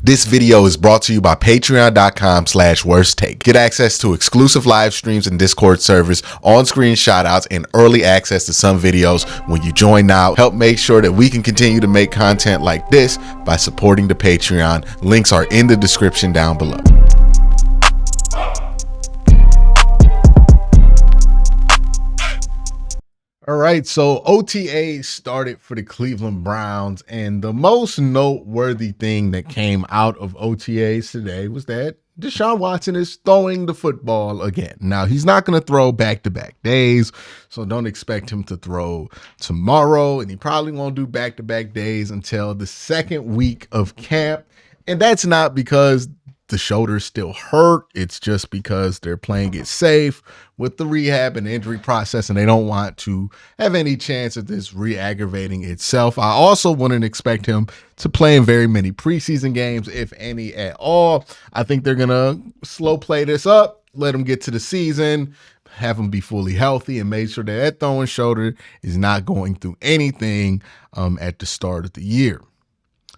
This video is brought to you by patreon.com/worsttake. Get access to exclusive live streams and Discord servers, on-screen shoutouts, and early access to some videos when you join now. Help make sure that we can continue to make content like this by supporting the Patreon. Links are in the description down below. All right, so OTA started for the Cleveland Browns, and the most noteworthy thing that came out of OTAs today was that Deshaun Watson is throwing the football again. Now, he's not going to throw back-to-back days, so don't expect him to throw tomorrow, and he probably won't do back-to-back days until the second week of camp, and that's not because the shoulder's still hurt. It's just because they're playing it safe with the rehab and injury process, and they don't want to have any chance of this re-aggravating itself. I also wouldn't expect him to play in very many preseason games, if any at all. I think they're going to slow play this up, let him get to the season, have him be fully healthy, and make sure that throwing shoulder is not going through anything at the start of the year.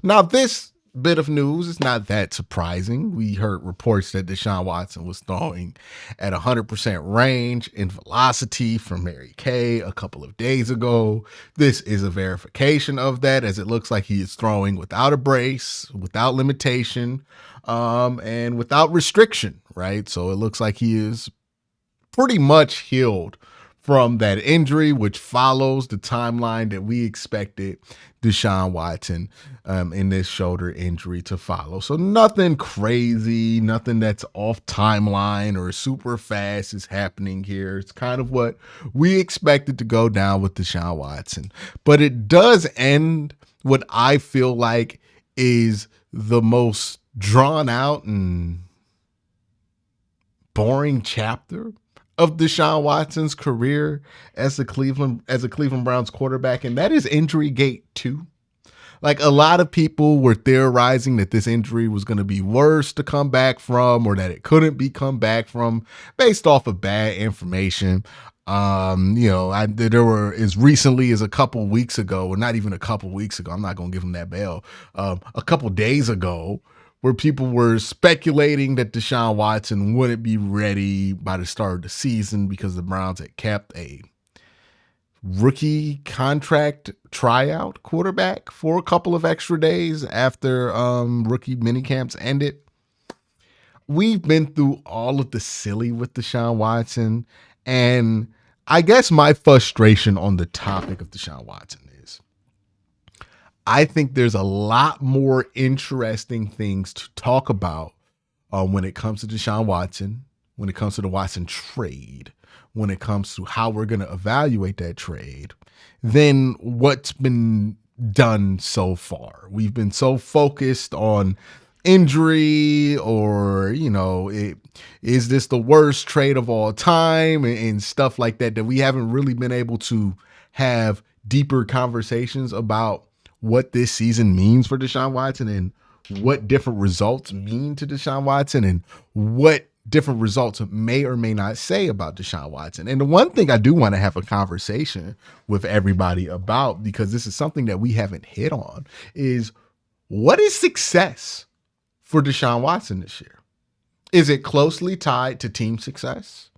Now, this bit of news is not that surprising. We heard reports that Deshaun Watson was throwing at 100% range and velocity from Mary Kay a couple of days ago. This is a verification of that, as it looks like he is throwing without a brace, without limitation, and without restriction, right? So it looks like he is pretty much healed from that injury, which follows the timeline that we expected Deshaun Watson in this shoulder injury to follow. So nothing crazy, nothing that's off timeline or super fast is happening here. It's kind of what we expected to go down with Deshaun Watson. But it does end what I feel like is the most drawn out and boring chapter of Deshaun Watson's career as a Cleveland Browns quarterback, and that is injury gate 2. Like, a lot of people were theorizing that this injury was going to be worse to come back from, or that it couldn't be come back from based off of bad information. There were, as recently as a couple weeks ago, or not even a couple weeks ago, I'm not going to give him that bail, a couple days ago, where people were speculating that Deshaun Watson wouldn't be ready by the start of the season because the Browns had kept a rookie contract tryout quarterback for a couple of extra days after rookie minicamps ended. We've been through all of the silly with Deshaun Watson, and I guess my frustration on the topic of Deshaun Watson is I think there's a lot more interesting things to talk about when it comes to Deshaun Watson, when it comes to the Watson trade, when it comes to how we're going to evaluate that trade, than what's been done so far. We've been so focused on injury, or, is this the worst trade of all time, and stuff like that, that we haven't really been able to have deeper conversations about what this season means for Deshaun Watson, and what different results mean to Deshaun Watson, and what different results may or may not say about Deshaun Watson. And the one thing I do want to have a conversation with everybody about, because this is something that we haven't hit on, is what is success for Deshaun Watson this year? Is it closely tied to team success?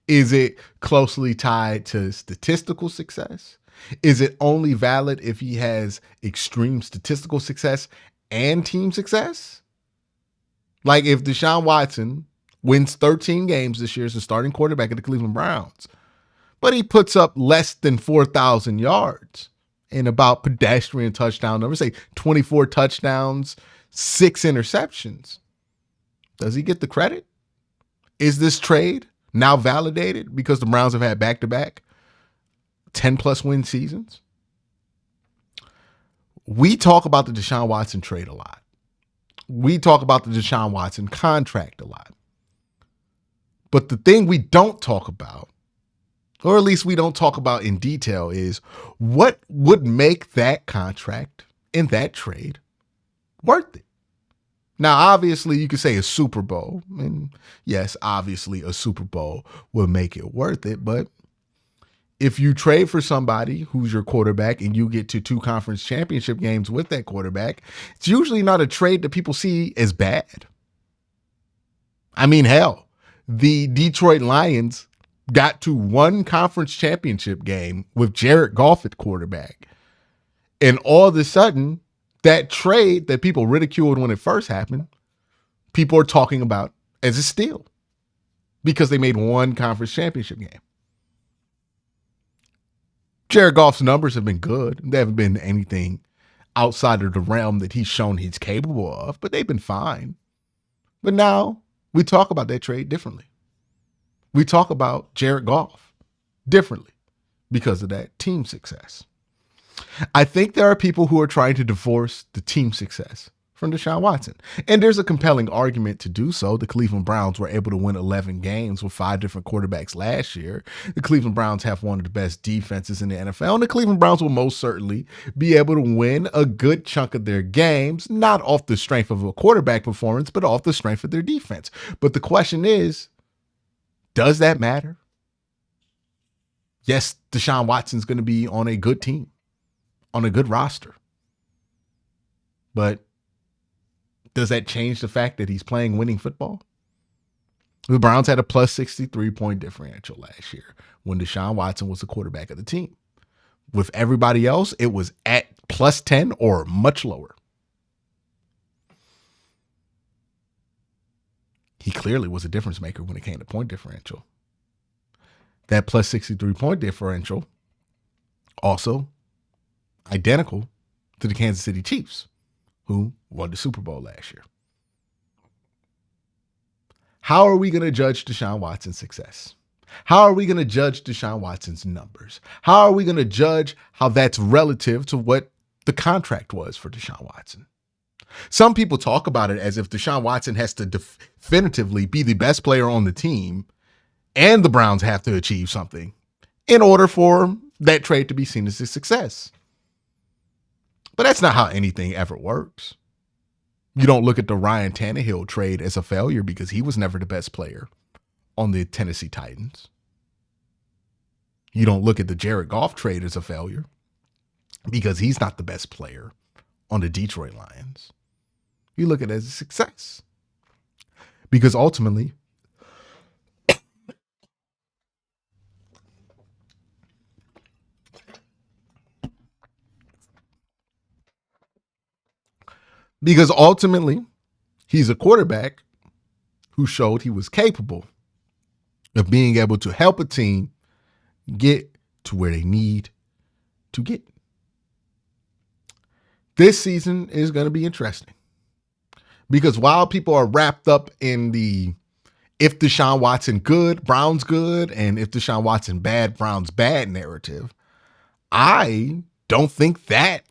Is it closely tied to statistical success? Is it only valid if he has extreme statistical success and team success? Like, if Deshaun Watson wins 13 games this year as a starting quarterback of the Cleveland Browns, but he puts up less than 4,000 yards and about pedestrian touchdown numbers, say 24 touchdowns, 6 interceptions, does he get the credit? Is this trade now validated because the Browns have had back-to-back 10-plus win seasons? We talk about the Deshaun Watson trade a lot. We talk about the Deshaun Watson contract a lot. But the thing we don't talk about, or at least we don't talk about in detail, is what would make that contract and that trade worth it. Now, obviously, you could say a Super Bowl. And yes, obviously, a Super Bowl will make it worth it. But If you trade for somebody who's your quarterback and you get to 2 conference championship games with that quarterback, it's usually not a trade that people see as bad. I mean, hell, the Detroit Lions got to 1 conference championship game with Jared Goff at quarterback. And all of a sudden, that trade that people ridiculed when it first happened, people are talking about as a steal because they made 1 conference championship game. Jared Goff's numbers have been good. They haven't been anything outside of the realm that he's shown he's capable of, but they've been fine. But now we talk about that trade differently. We talk about Jared Goff differently because of that team success. I think there are people who are trying to divorce the team success from Deshaun Watson. And there's a compelling argument to do so. The Cleveland Browns were able to win 11 games with 5 different quarterbacks last year. The Cleveland Browns have one of the best defenses in the NFL. And the Cleveland Browns will most certainly be able to win a good chunk of their games, not off the strength of a quarterback performance, but off the strength of their defense. But the question is, does that matter? Yes, Deshaun Watson's going to be on a good team, on a good roster. But does that change the fact that he's playing winning football? The Browns had a plus 63 point differential last year when Deshaun Watson was the quarterback of the team. With everybody else, it was at plus 10 or much lower. He clearly was a difference maker when it came to point differential. That plus 63 point differential also identical to the Kansas City Chiefs, who won the Super Bowl last year. How are we going to judge Deshaun Watson's success? How are we going to judge Deshaun Watson's numbers? How are we going to judge how that's relative to what the contract was for Deshaun Watson? Some people talk about it as if Deshaun Watson has to definitively be the best player on the team and the Browns have to achieve something in order for that trade to be seen as a success. But that's not how anything ever works. You don't look at the Ryan Tannehill trade as a failure because he was never the best player on the Tennessee Titans. You don't look at the Jared Goff trade as a failure because he's not the best player on the Detroit Lions. You look at it as a success because ultimately, he's a quarterback who showed he was capable of being able to help a team get to where they need to get. This season is going to be interesting because while people are wrapped up in the if Deshaun Watson good, Browns good, and if Deshaun Watson bad, Browns bad narrative, I don't think that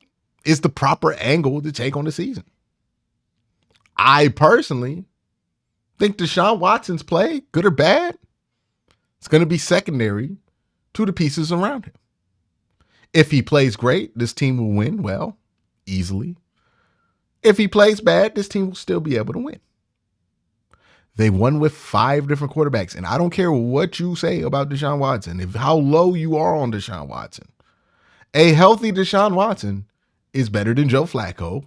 is the proper angle to take on the season. I personally think Deshaun Watson's play, good or bad, it's going to be secondary to the pieces around him. If he plays great, this team will win, well, easily. If he plays bad, this team will still be able to win. They won with 5 different quarterbacks, and I don't care what you say about Deshaun Watson, if how low you are on Deshaun Watson. A healthy Deshaun Watson is better than Joe Flacco,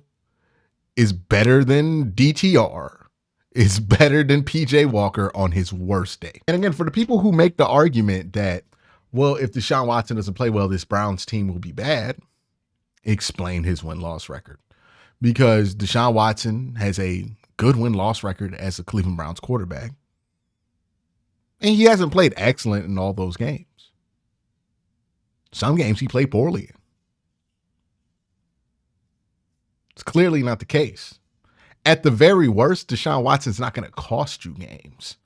is better than DTR, is better than PJ Walker on his worst day. And again, for the people who make the argument that, well, if Deshaun Watson doesn't play well, this Browns team will be bad, explain his win-loss record. Because Deshaun Watson has a good win-loss record as a Cleveland Browns quarterback. And he hasn't played excellent in all those games. Some games he played poorly in. It's clearly not the case. At the very worst, Deshaun Watson's not going to cost you games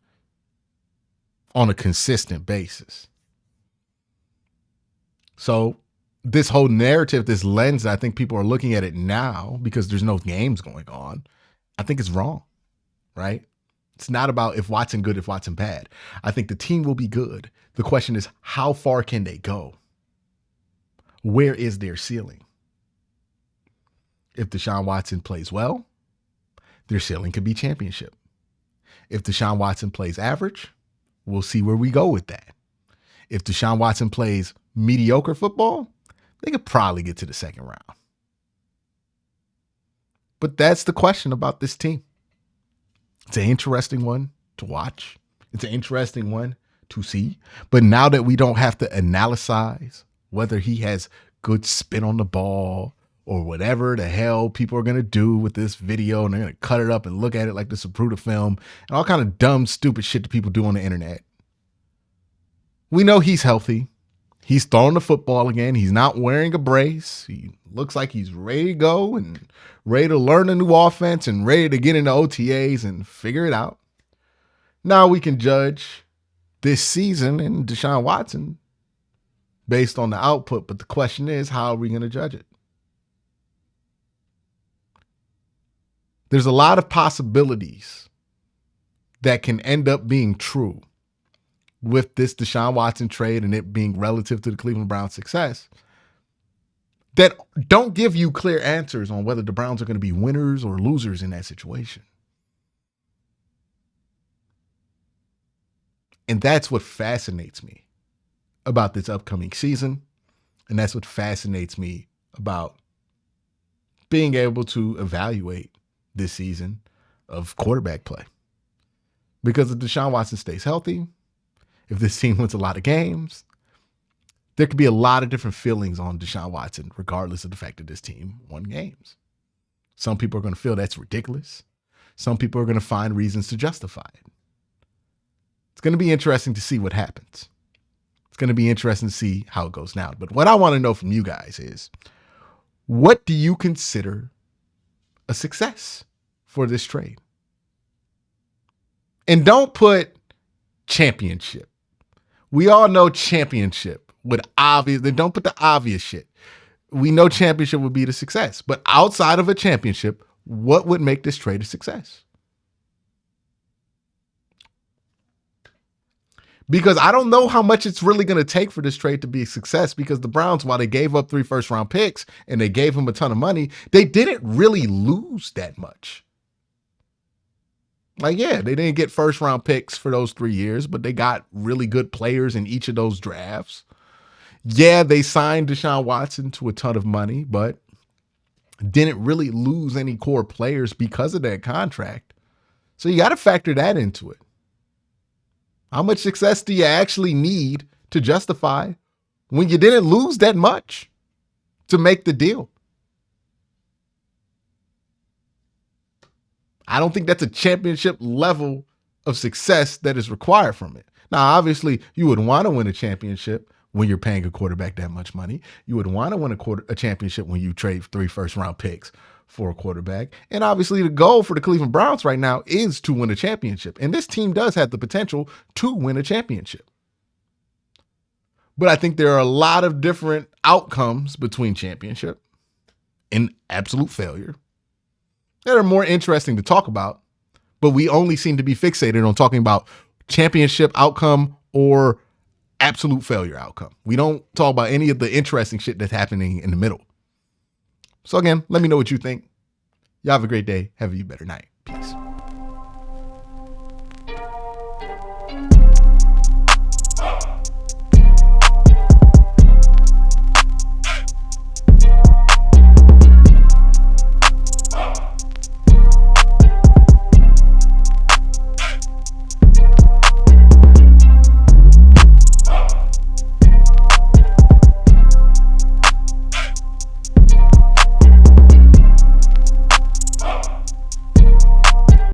on a consistent basis. So this whole narrative, this lens, I think people are looking at it now because there's no games going on. I think it's wrong, right? It's not about if Watson good, if Watson bad. I think the team will be good. The question is, how far can they go? Where is their ceiling? If Deshaun Watson plays well, their ceiling could be championship. If Deshaun Watson plays average, we'll see where we go with that. If Deshaun Watson plays mediocre football, they could probably get to the second round. But that's the question about this team. It's an interesting one to watch. It's an interesting one to see. But now that we don't have to analyze whether he has good spin on the ball or whatever the hell people are going to do with this video, and they're going to cut it up and look at it like this Zapruder film and all kind of dumb, stupid shit that people do on the internet. We know he's healthy. He's throwing the football again. He's not wearing a brace. He looks like he's ready to go and ready to learn a new offense and ready to get into OTAs and figure it out. Now we can judge this season and Deshaun Watson based on the output, but the question is, how are we going to judge it? There's a lot of possibilities that can end up being true with this Deshaun Watson trade and it being relative to the Cleveland Browns' success that don't give you clear answers on whether the Browns are going to be winners or losers in that situation. And that's what fascinates me about this upcoming season. And that's what fascinates me about being able to evaluate this season of quarterback play. Because if Deshaun Watson stays healthy, if this team wins a lot of games, there could be a lot of different feelings on Deshaun Watson, regardless of the fact that this team won games. Some people are going to feel that's ridiculous. Some people are going to find reasons to justify it. It's going to be interesting to see what happens. It's going to be interesting to see how it goes now. But what I want to know from you guys is, what do you consider a success for this trade? And don't put championship. We all know championship with obvious. They don't put the obvious shit. We know championship would be the success. But outside of a championship, what would make this trade a success? Because I don't know how much it's really going to take for this trade to be a success, because the Browns, while they gave up 3 first-round picks and they gave him a ton of money, they didn't really lose that much. Like, yeah, they didn't get first-round picks for those 3 years, but they got really good players in each of those drafts. Yeah, they signed Deshaun Watson to a ton of money, but didn't really lose any core players because of that contract. So you got to factor that into it. How much success do you actually need to justify when you didn't lose that much to make the deal? I don't think that's a championship level of success that is required from it. Now, obviously, you would want to win a championship when you're paying a quarterback that much money. You would want to win a championship when you trade 3 first-round picks for a quarterback. And obviously the goal for the Cleveland Browns right now is to win a championship. And this team does have the potential to win a championship. But I think there are a lot of different outcomes between championship and absolute failure that are more interesting to talk about. But we only seem to be fixated on talking about championship outcome or absolute failure outcome. We don't talk about any of the interesting shit that's happening in the middle. So again, let me know what you think. Y'all have a great day. Have a better night.